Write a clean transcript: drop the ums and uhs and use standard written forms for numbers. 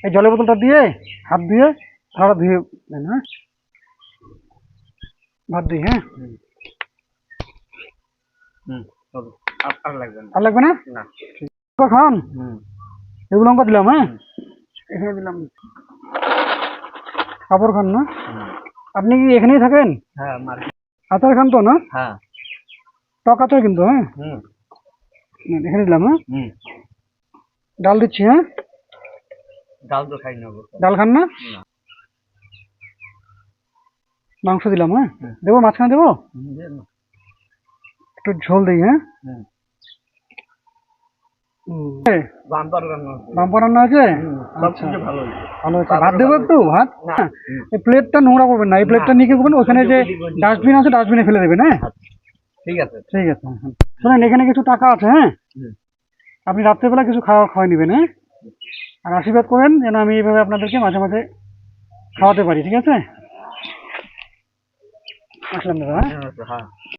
এই জলের বোতলটা দিয়ে হাত ধুয়ে থালা ধুয়ে দেন। হ্যাঁ, ভাত দিই। হ্যাঁ, আর লাগবে না। আর লাগবে না। না। খান, এগুলো লঙ্কা দিলাম। হ্যাঁ, এখানে দিলাম। কাপড় খান না? আপনি কি এখানেই থাকেন? হ্যাঁ, আচার খান তো না? হ্যাঁ। টক আচার কিন্তু। হ্যাঁ, এখানে দিলাম। হ্যাঁ, ডাল দিচ্ছি। হ্যাঁ, ডাল তো খাই না। ডাল খান না? মাংস দিলাম। হ্যাঁ, দেবো মাঝখানে দেবো, একটু ঝোল দিই। হ্যাঁ, বাম্পার রান্না আছে। ভালো হয়েছে। ভাত দেবো একটু, ভাত। এই প্লেটটা নোংরা করবেন না, এই প্লেটটা নিয়ে করবেন, ওখানে যে ডাস্টবিন আছে ডাস্টবিনে ফেলে দেবেন। হ্যাঁ, ঠিক আছে। ঠিক আছে। শোনেন, এখানে কিছু টাকা আছে। হ্যাঁ, আপনি রাত্রেবেলা কিছু খাওয়াই নেবেন। হ্যাঁ, আর আশীর্বাদ করেন যেন আমি এইভাবে আপনাদেরকে মাঝে মাঝে খাওয়াতে পারি। ঠিক আছে, আসলাম দাদা। হ্যাঁ।